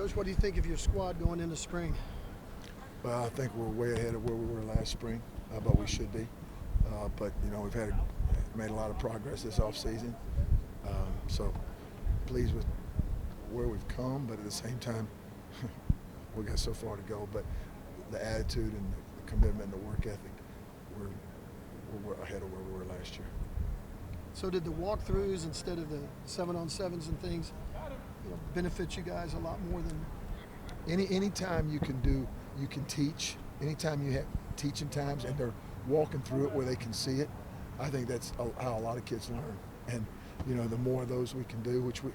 Coach, what do you think of your squad going into spring? Well, I think we're way ahead of where we were last spring, but we should be. But we've made a lot of progress this offseason. So pleased with where we've come, but at the same time, we got so far to go. But the attitude and the commitment and the work ethic, we're ahead of where we were last year. So did the walkthroughs instead of the 7-on-7s and things, benefit you guys a lot more than? Anytime you can teach. Anytime you have teaching times and they're walking through it where they can see it, I think that's how a lot of kids learn. And the more of those we can do, which we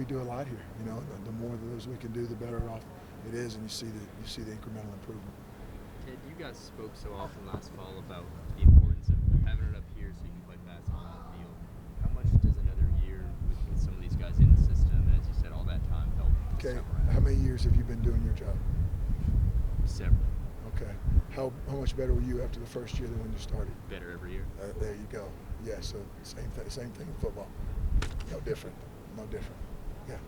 do a lot here. The more of those we can do, the better off it is, and you see the incremental improvement. Ted, you guys spoke so often last fall about the importance of having it up here so you can play basketball on the field. How much does another year with some of these guys in the system, and as you said, all that time help? Okay, how many years have you been doing your job? Several. Okay. How much better were you after the first year than when you started? Better every year. There you go. Yeah, so same thing in football. No different. Yeah.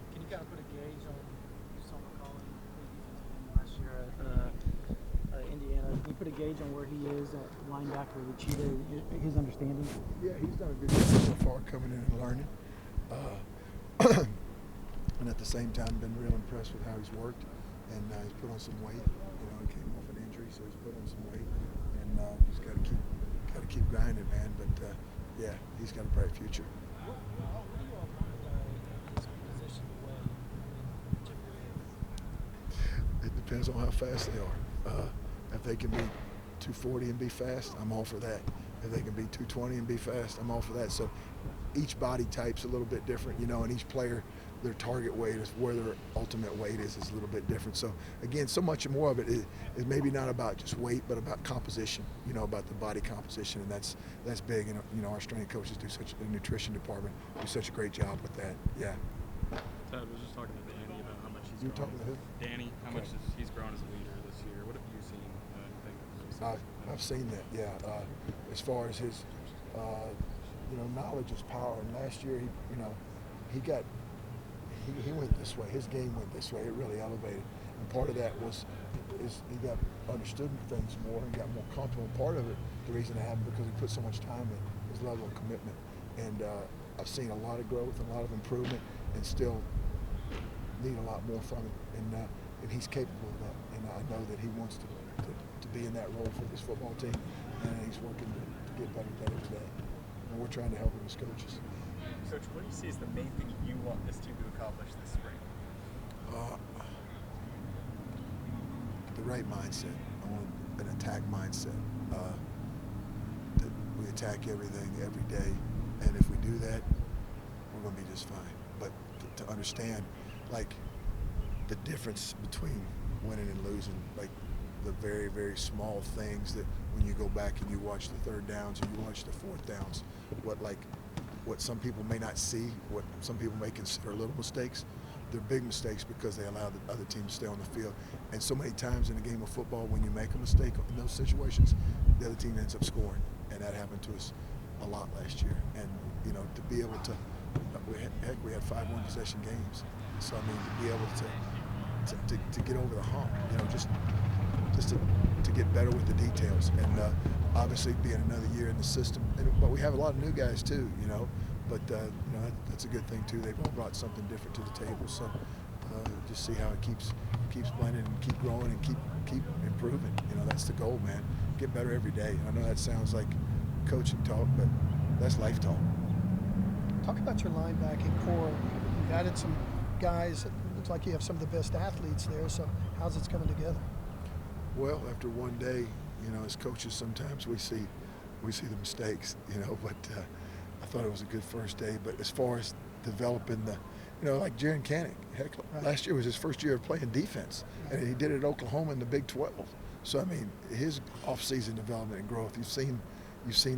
Can you kind of put a gauge on Saul McCollum, the defensive end last year at Indiana? Can you put a gauge on where he is at linebacker with Cheetah, his understanding? Yeah, he's done a good job so far coming in and learning. And at the same time, been real impressed with how he's worked. And he's put on some weight. He came off an injury, so he's put on some weight. And just got to keep grinding, man. But yeah, he's got a bright future. It depends on how fast they are. If they can be 240 and be fast, I'm all for that. If they can be 220 and be fast, I'm all for that. So each body type's a little bit different, and each player, their target weight is where their ultimate weight is a little bit different. So again, so much more of it is maybe not about just weight, but about composition, about the body composition, and that's big. And our strength coaches the nutrition department do such a great job with that. Yeah. Ted was just talking to Danny about how much he's You were grown. talking to who? Danny, how much he's grown as a leader this year. What have you seen? I've seen that, yeah. As far as his, knowledge is power. And last year, he went this way. His game went this way. It really elevated. And part of that is he got understood things more and got more comfortable. And part of it, the reason it happened, because he put so much time in, his level of commitment. And I've seen a lot of growth and a lot of improvement, and still need a lot more from him. And he's capable of that. And I know that he wants to be in that role for this football team, and he's working to get better every day. And we're trying to help him as coaches. Coach, what do you see as the main thing you want this team to accomplish this spring? The right mindset. I want an attack mindset. That we attack everything every day, and if we do that, we're going to be just fine. But to understand, the difference between winning and losing, the very, very small things that when you go back and you watch the third downs or you watch the fourth downs, what some people may not see, what some people may consider little mistakes, they're big mistakes because they allow the other team to stay on the field. And so many times in a game of football, when you make a mistake in those situations, the other team ends up scoring. And that happened to us a lot last year. And, to be able to, we had 5 one-possession games. So, to be able to get over the hump, just to get better with the details. And obviously being another year in the system. But we have a lot of new guys too, But, that's a good thing too. They've all brought something different to the table. So just see how it keeps blending and keep growing and keep improving. That's the goal, man. Get better every day. I know that sounds like coaching talk, but that's life talk. Talk about your linebacking core. You've added some guys. It looks like you have some of the best athletes there. So how's it coming together? Well, after one day, as coaches, sometimes we see the mistakes, but I thought it was a good first day. But as far as developing like Jaron Cannick, heck, last year was his first year of playing defense, and he did it at Oklahoma in the Big 12. So, his off-season development and growth, you've seen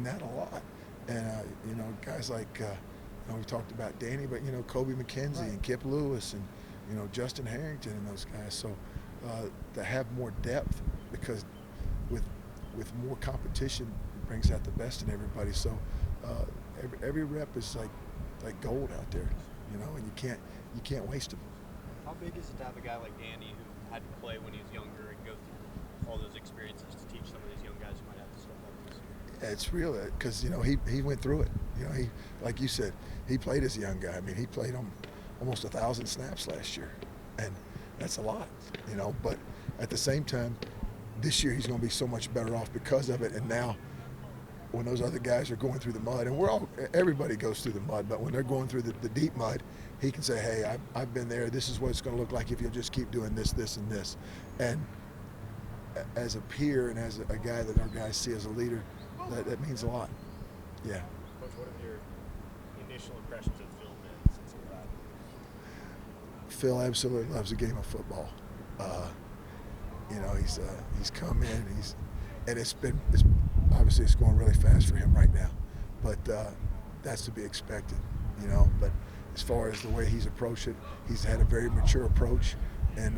that a lot. And, guys like, we talked about Danny, but, Kobe McKenzie and Kip Lewis and, Justin Harrington and those guys. So to have more depth, because with more competition, it brings out the best in everybody. So every rep is like gold out there, and you can't waste them. How big is it to have a guy like Danny who had to play when he was younger and go through all those experiences to teach some of these young guys who might have to step up this year? It's real because he went through it. He, like you said, he played as a young guy. I mean, he played on almost 1,000 snaps last year, and that's a lot. But at the same time, this year he's going to be so much better off because of it. And now, when those other guys are going through the mud, and everybody goes through the mud, but when they're going through the deep mud, he can say, hey, I've been there. This is what it's going to look like if you'll just keep doing this, this, and this. And as a peer and as a guy that our guys see as a leader, that means a lot. Yeah. Coach, what have your initial impressions of Phil been since he arrived? Phil absolutely loves the game of football. He's come in, and it's obviously it's going really fast for him right now, but that's to be expected, But as far as the way he's approached it, he's had a very mature approach, and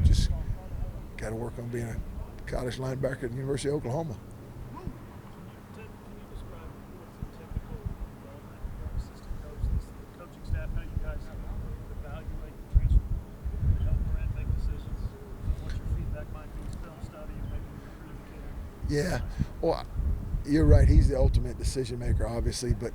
just got to work on being a college linebacker at the University of Oklahoma. Can you describe what's a typical development for an assistant coach? The coaching staff, how you guys evaluate the transfer, help Brent make decisions? What your feedback might be, film study, or maybe recruiting kid? Yeah, well, you're right. He's the ultimate decision maker, obviously, but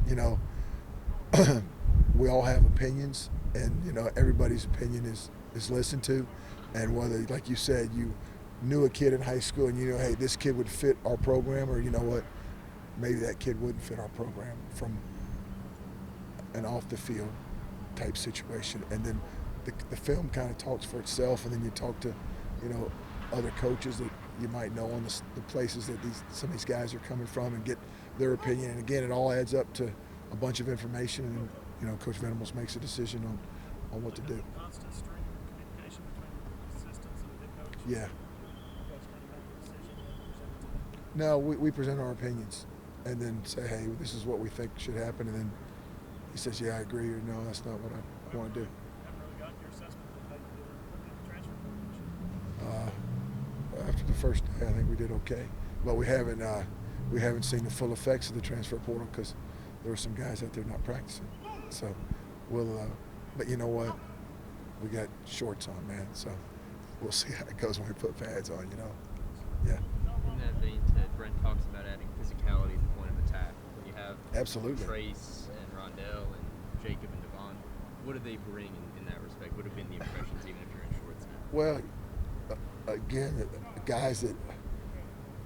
we all have opinions, and everybody's opinion is listened to, and whether, like you said, you knew a kid in high school and hey, this kid would fit our program, or what, maybe that kid wouldn't fit our program from an off the field type situation, and then the film kind of talks for itself, and then you talk to other coaches that you might know on the places that some of these guys are coming from and get their opinion, and again, it all adds up to a bunch of information, and Coach Venables makes a decision on what to do. Constant stream of communication between the assistants and the head coach. Yeah. You guys kind of make a decision and present it to them. No, we present our opinions and then say, hey, this is what we think should happen, and then he says, yeah, I agree, or no, that's not what I want to do. Haven't really gotten your assessment of how you did in the transfer portal. After the first day, I think we did okay, but we haven't seen the full effects of the transfer portal because there were some guys out there not practicing. So but you know what? We got shorts on, man. So we'll see how it goes when we put pads on. Yeah. In that vein, Ted, Brent talks about adding physicality at the point of attack. When you have Absolutely. Trace and Rondell and Jacob and Devon, what do they bring in that respect? What have been the impressions, even if you're in shorts now? Well, again, the guys that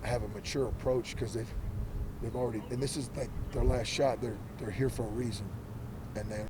have a mature approach because they've already, and this is like their last shot. They're here for a reason, and they're